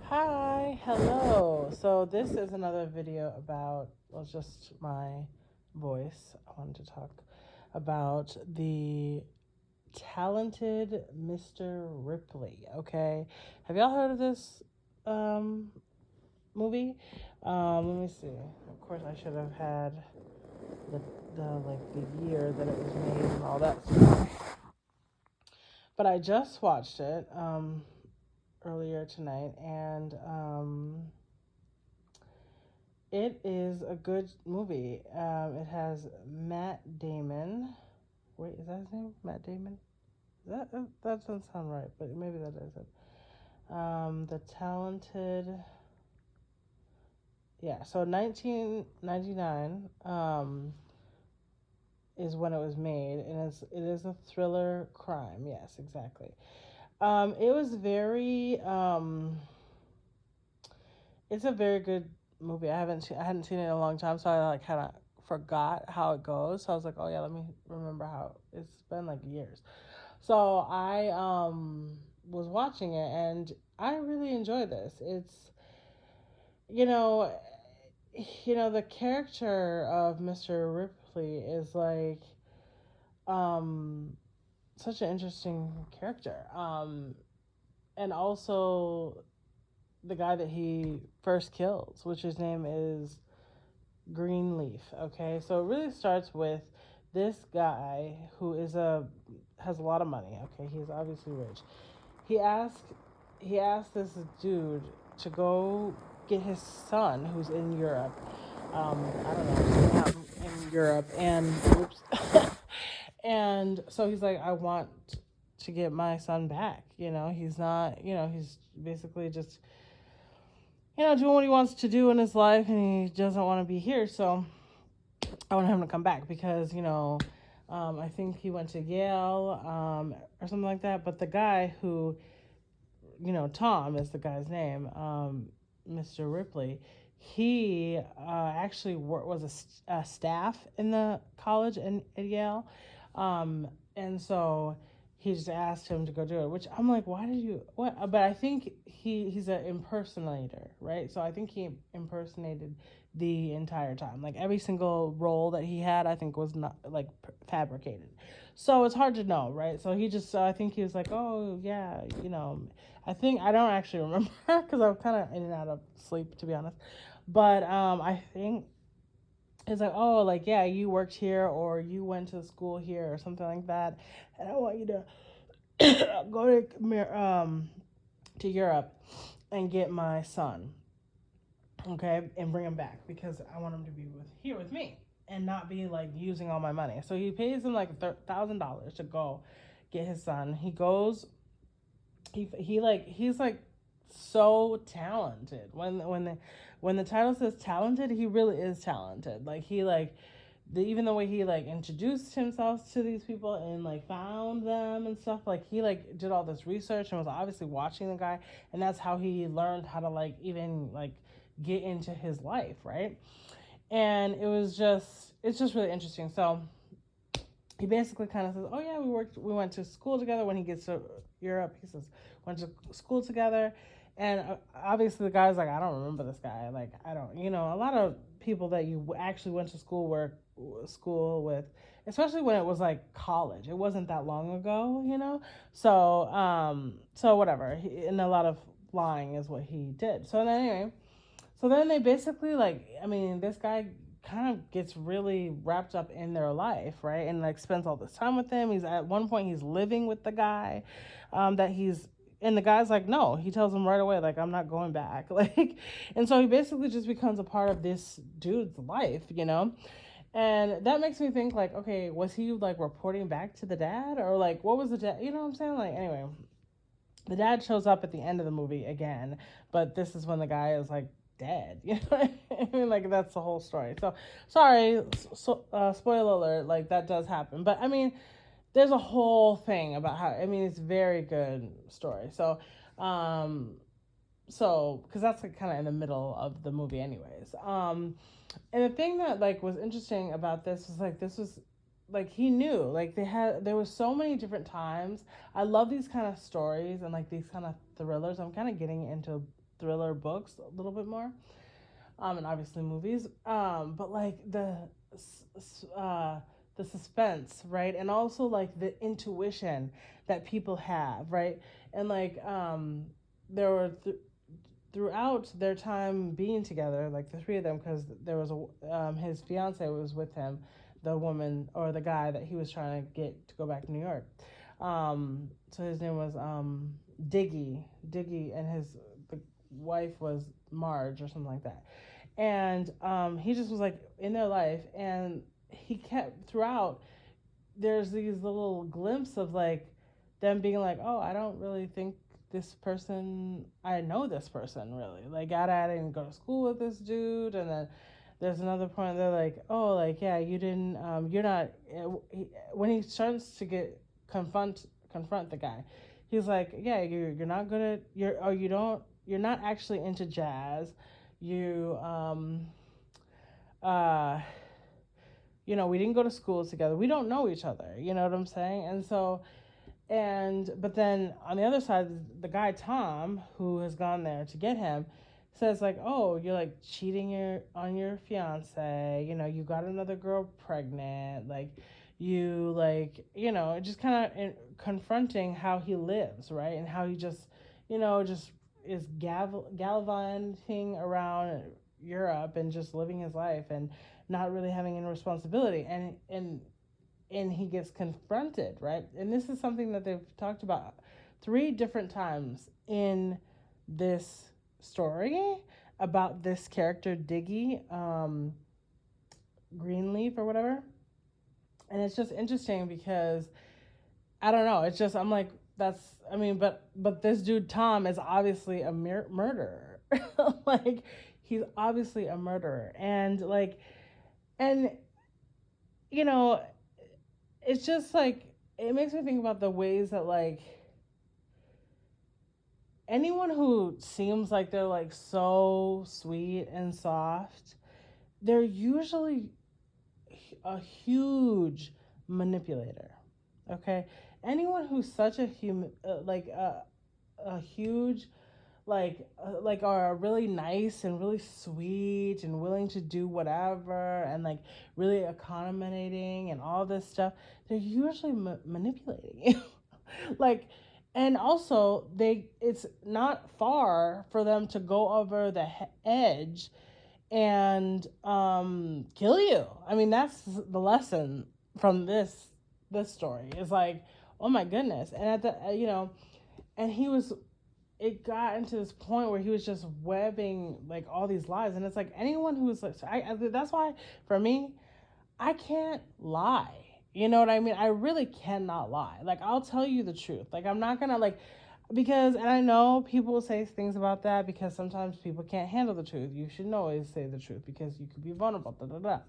Hi, hello. So this is another video about, well, just my voice. I wanted to talk about the talented Mr. Ripley. Okay, have y'all heard of this um, movie? Let me see. Of course, I should have had the the year that it was made and all that stuff. But I just watched it earlier tonight, and it is a good movie. It has Matt Damon. Wait, is that his name? Matt Damon? That doesn't sound right, but maybe that is it. The talented. Yeah, so 1999 is when it was made, and it is a thriller crime. Yes, exactly. It was very it's a very good movie. I hadn't seen it in a long time, so I like kind of forgot how it goes. So I was like, oh yeah, let me remember how it's been like years. So I was watching it and I really enjoy this. It's you know the character of Mr. Ripley is like um such an interesting character. And also the guy that he first kills, which his name is Greenleaf. Okay, so it really starts with this guy who has a lot of money. Okay, he's obviously rich. He asked he asked this dude to go get his son who's in Europe. I don't know, out in Europe, and oops, and so he's like, I want to get my son back. He's not. He's basically just doing what he wants to do in his life, and he doesn't want to be here. So I want him to come back because I think he went to Yale or something like that. But the guy who Tom is the guy's name, Mr. Ripley. He actually was a staff in the college at Yale, and so he just asked him to go do it. Which I'm like, why did you what? But I think he's an impersonator, right? So I think he impersonated the entire time. Like every single role that he had, I think was not like fabricated. So it's hard to know, right? So he just, I think he was like, oh yeah, I think I don't actually remember because I'm kind of in and out of sleep, to be honest. But I think it's like, oh, like yeah, you worked here or you went to school here or something like that, and I want you to go to Europe and get my son, okay, and bring him back because I want him to be here with me and not be like using all my money. So he pays him like $1,000 to go get his son. He goes. He's like so talented. When the title says talented, he really is talented. Like even the way he like introduced himself to these people and like found them and stuff, like he like did all this research and was obviously watching the guy, and that's how he learned how to like even like get into his life, right? And it's just really interesting. So he basically kind of says, "Oh yeah, we went to school together." When he gets to Europe, he says, "Went to school together," and obviously the guy's like, "I don't remember this guy. Like, I don't, a lot of people that you actually went to school with, especially when it was like college. It wasn't that long ago. So whatever. And a lot of lying is what he did. So then anyway, so then they basically like, I mean, this guy kind of gets really wrapped up in their life, right? And like spends all this time with them. He's at one point he's living with the guy, that he's and the guy's like, no, he tells him right away, like, I'm not going back. Like, and so he basically just becomes a part of this dude's life. And that makes me think, like, okay, was he like reporting back to the dad, or like what was the dad, you know what I'm saying? Like, anyway, the dad shows up at the end of the movie again, but this is when the guy is like dead. You know what I mean? Like that's the whole story. So sorry, spoiler alert. Like that does happen, but I mean, there's a whole thing about how. I mean, it's a very good story. Um, so because that's like kind of in the middle of the movie, anyways. And the thing that like was interesting about this was like this was like he knew like there was so many different times. I love these kind of stories and like these kind of thrillers. I'm kind of getting into thriller books a little bit more, and obviously movies. But like the suspense, right, and also like the intuition that people have, right, and like there were throughout their time being together, like the three of them, because there was a his fiance was with him, the woman or the guy that he was trying to get to go back to New York. So his name was Diggy, and his the wife was Marge or something like that. And he just was like in their life, and he kept throughout. There's these little glimpses of like them being like, oh, I don't really think this person, I know this person really. Like, I didn't go to school with this dude. And then there's another point, they're like, oh, like, yeah, you didn't, you're not, when he starts to confront the guy, he's like, yeah, you're not good at, you're not actually into jazz. You, uh, we didn't go to school together. We don't know each other. You know what I'm saying? And so, but then on the other side, the guy Tom, who has gone there to get him, says like, "Oh, you're like cheating on your fiance. You got another girl pregnant. Like, you like, just kind of confronting how he lives, right, and how he just is gallivanting around Europe and just living his life and not really having any responsibility, and he gets confronted, right? And this is something that they've talked about three different times in this story about this character, Diggy, Greenleaf or whatever. And it's just interesting because I don't know. It's just I'm like but this dude Tom is obviously a murderer. Like he's obviously a murderer, and you know it's just like it makes me think about the ways that like anyone who seems like they're like so sweet and soft, they're usually a huge manipulator. Okay, anyone who's such a human, a huge like are really nice and really sweet and willing to do whatever and like really accommodating and all this stuff, they're usually manipulating you. Like, and also it's not far for them to go over the edge and kill you. I mean, that's the lesson from this story is like, oh my goodness. And at the and he was it got into this point where he was just webbing like all these lies, and it's like anyone who's like that's why for me I can't lie. You know what I mean? I really cannot lie. Like I'll tell you the truth. Like I'm not gonna like because and I know people say things about that because sometimes people can't handle the truth. You should always say the truth because you could be vulnerable. Da, da, da.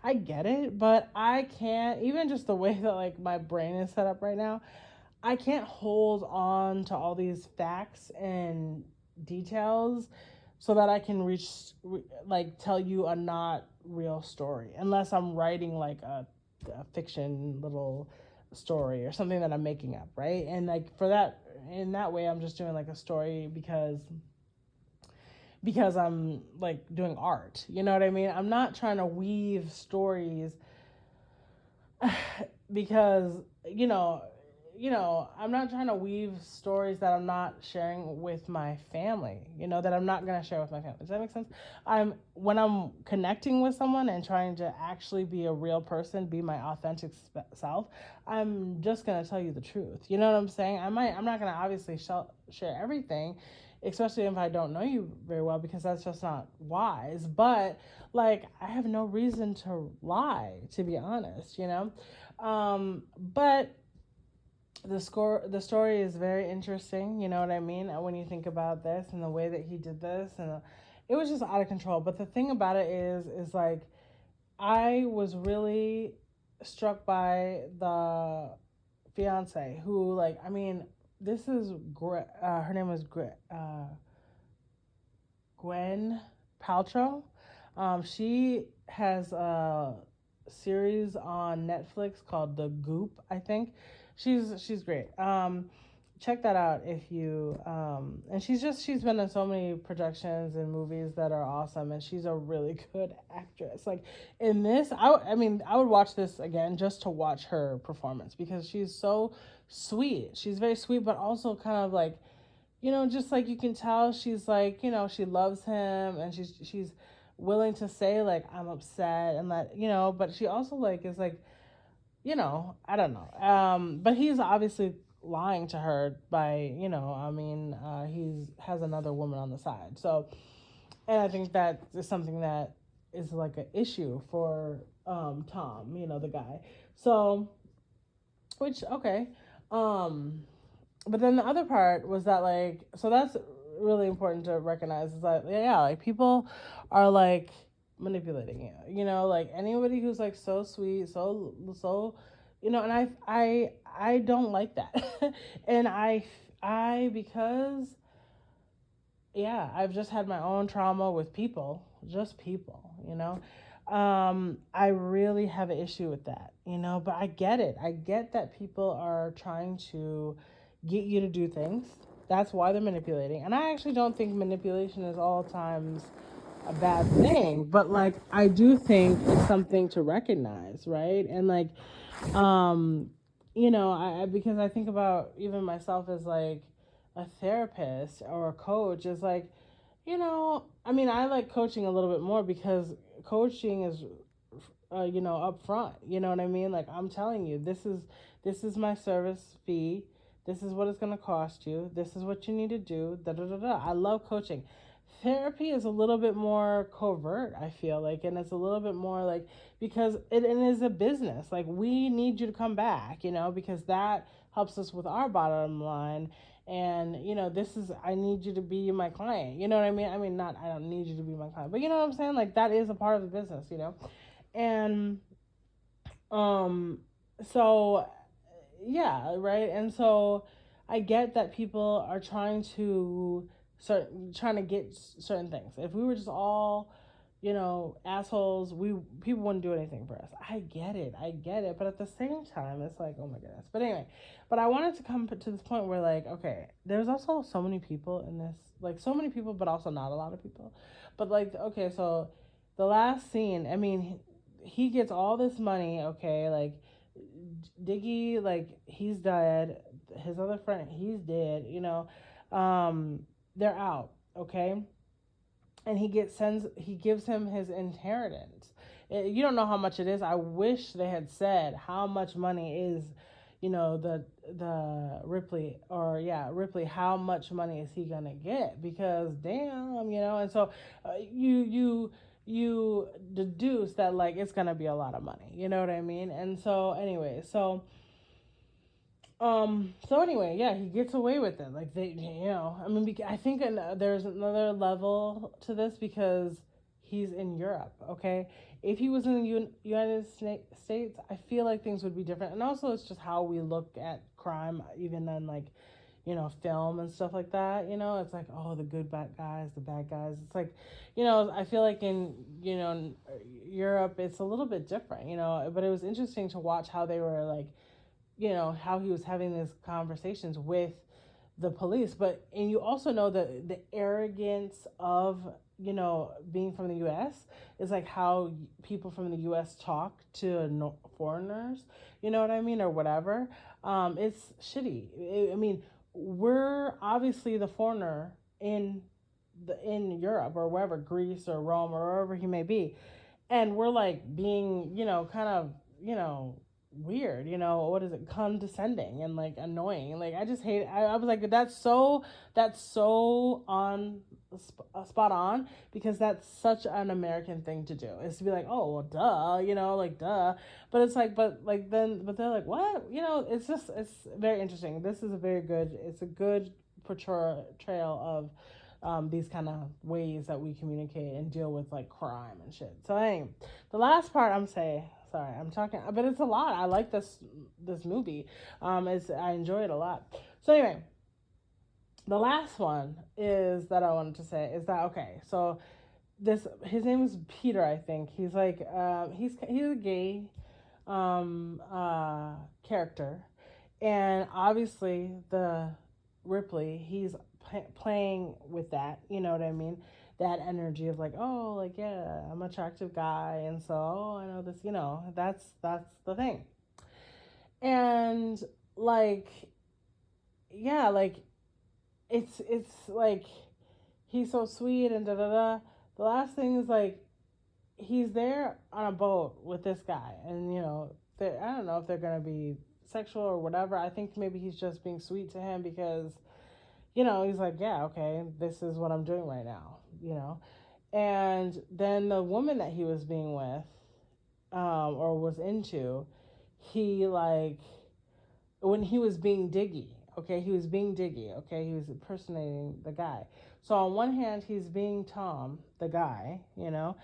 I get it, but I can't even just the way that like my brain is set up right now. I can't hold on to all these facts and details so that I can like tell you a not real story unless I'm writing like a fiction little story or something that I'm making up, right? And like for that in that way I'm just doing like a story because I'm like doing art. You know what I mean? I'm not trying to weave stories because I'm not trying to weave stories that I'm not sharing with my family, that I'm not going to share with my family. Does that make sense? When I'm connecting with someone and trying to actually be a real person, be my authentic self, I'm just going to tell you the truth. You know what I'm saying? I'm not going to obviously share everything, especially if I don't know you very well, because that's just not wise. But like, I have no reason to lie, to be honest, but the story is very interesting, you know what I mean, when you think about this and the way that he did this, and it was just out of control. But the thing about it is like I was really struck by the fiance who, like, I mean, this is her name was Gwen Paltrow. She has a series on Netflix called The Goop, I think. She's great. check that out if you and she's been in so many productions and movies that are awesome, and she's a really good actress. Like in this, I mean I would watch this again just to watch her performance because she's so sweet. She's very sweet, but also kind of like, just like you can tell she's like, she loves him, and she's willing to say like I'm upset and that, but she also like is like, I don't know. But he's obviously lying to her by, I mean, he's has another woman on the side. So, and I think that is something that is like an issue for Tom, the guy. So, which okay. Um, but then the other part was that like, so that's really important to recognize is that yeah, like people are like manipulating you, like anybody who's like so sweet, so, and I don't like that. And I because yeah, I've just had my own trauma with people, just people, I really have an issue with that, but I get it. I get that people are trying to get you to do things. That's why they're manipulating. And I actually don't think manipulation is all times a bad thing, but like I do think it's something to recognize, right? And like um because I think about even myself as like a therapist or a coach is like, I mean, I like coaching a little bit more because coaching is up front, you know what I mean? Like I'm telling you, this is my service fee, this is what it's going to cost you, this is what you need to do, da da da da. I love coaching. Therapy is a little bit more covert, I feel like, and it's a little bit more like, because it is a business, like we need you to come back, because that helps us with our bottom line. And this is, I need you to be my client, you know what I mean, not I don't need you to be my client, but you know what I'm saying, like that is a part of the business, and um so yeah, right. And so I get that people are trying to get certain things. If we were just all, assholes, we people wouldn't do anything for us. I get it, but at the same time it's like, oh my goodness. But anyway, but I wanted to come to this point where like, okay, there's also so many people in this, like so many people but also not a lot of people. But like, okay, so the last scene, I mean, he gets all this money, okay, like Diggy, like he's dead. His other friend, he's dead. Um, they're out, okay, and he gives him his inheritance. You don't know how much it is. I wish they had said how much money is, the Ripley, or yeah, Ripley. How much money is he gonna get? Because damn, and so you deduce that like it's gonna be a lot of money. You know what I mean? And so anyway, so anyway, yeah, he gets away with it. Like I mean, I think there's another level to this because he's in Europe. Okay, if he was in the United States, I feel like things would be different. And also, it's just how we look at crime, even in like, film and stuff like that. It's like, oh, the good bad guys, the bad guys. It's like, I feel like in Europe, it's a little bit different. But it was interesting to watch how they were like, how he was having these conversations with the police. But and you also know the arrogance of being from the US is like how people from the US talk to foreigners, you know what I mean, or whatever. It's shitty. I mean, we're obviously the foreigner in Europe or wherever, Greece or Rome or wherever he may be, and we're like being kind of weird, what is it, condescending and like annoying. Like I just hate it. I was like, that's so on spot on, because that's such an American thing to do, is to be like, oh well, duh, like duh. But it's like, but they're like, what, it's very interesting. This is it's a good portrayal of these kind of ways that we communicate and deal with like crime and shit. So anyway, the last part I'm saying, sorry, I'm talking, but it's a lot. I like this movie. I enjoy it a lot. So anyway, the last one is that I wanted to say is that, okay, so his name is Peter, I think. He's like he's a gay character, and obviously Ripley, he's playing with that, you know what I mean? That energy of like, oh, like yeah, I'm an attractive guy, and so oh, I know this, you know, that's the thing. And like, yeah, like it's like he's so sweet and da da da. The last thing is like he's there on a boat with this guy, and you know, I don't know if they're gonna be sexual or whatever. I think maybe he's just being sweet to him because you know he's like, yeah, okay, this is what I'm doing right now, you know. And then the woman that he was being with, or was into, he like when he was being diggy. Okay, he was being diggy. Okay, he was impersonating the guy. So on one hand, he's being Tom, the guy, you know,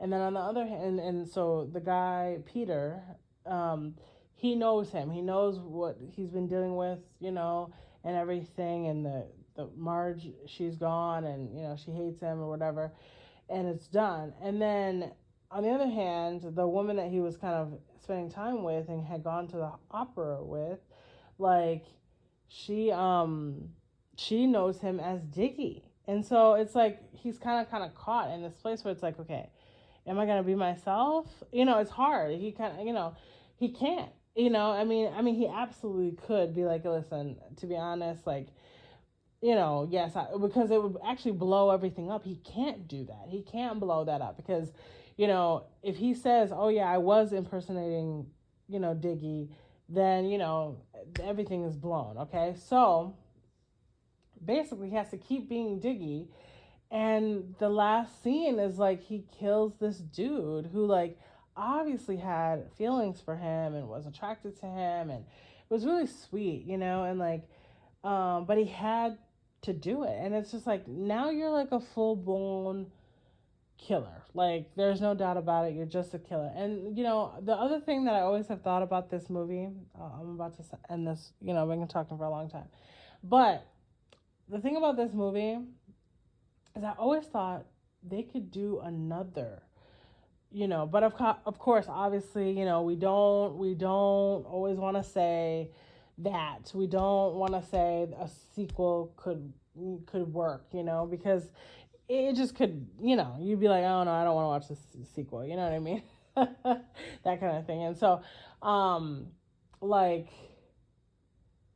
and then on the other hand, and so the guy Peter, um, he knows him. He knows what he's been dealing with, you know, and everything. And the Marge, she's gone, and you know she hates him or whatever, and it's done. And then on the other hand, the woman that he was kind of spending time with and had gone to the opera with, like she knows him as Diggy. And so it's like he's kind of caught in this place where it's like, okay, am I gonna be myself? You know, it's hard. He kind of, you know, he can't. You know, I mean, he absolutely could be like, listen, to be honest, like, you know, yes, because it would actually blow everything up. He can't do that. He can't blow that up because, you know, if he says, oh yeah, I was impersonating, you know, Diggy, then, you know, everything is blown. Okay. So basically, he has to keep being Diggy. And the last scene is like he kills this dude who, like, obviously had feelings for him and was attracted to him and it was really sweet, you know, and like, but he had to do it. And it's just like, now you're like a full blown killer. Like, there's no doubt about it. You're just a killer. And, you know, the other thing that I always have thought about this movie, I'm about to end this, you know, we've been talking for a long time. But the thing about this movie is I always thought they could do another, you know, but of course, obviously, you know, we don't always want to say that. We don't want to say a sequel could work, you know, because it just could, you know, you'd be like, oh no, I don't want to watch this sequel, you know what I mean? That kind of thing. And so, like,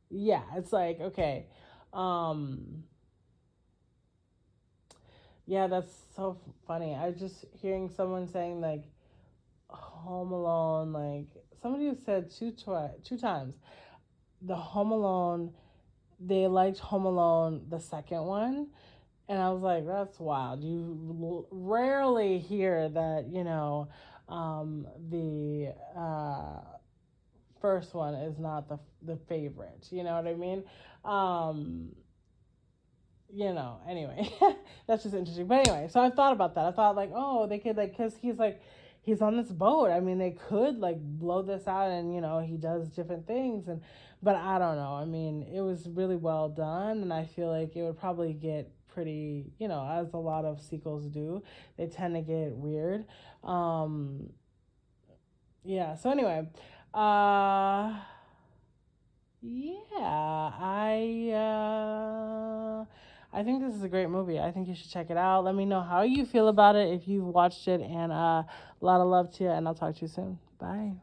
yeah, it's like, okay, um, yeah, that's so funny. I just hearing someone saying like Home Alone, like somebody said two times the Home Alone. They liked Home Alone, the second one, and I was like, that's wild. You rarely hear that, you know, the first one is not the favorite. You know what I mean? Um, you know, anyway, that's just interesting. But anyway, so I thought about that. I thought like, oh, they could like, cause he's like, he's on this boat. I mean, they could like blow this out, and you know, he does different things, and but I don't know. I mean, it was really well done, and I feel like it would probably get pretty, you know, as a lot of sequels do. They tend to get weird. Um, yeah. So anyway, uh, yeah, I think this is a great movie. I think you should check it out. Let me know how you feel about it if you've watched it, and a lot of love to you, and I'll talk to you soon. Bye.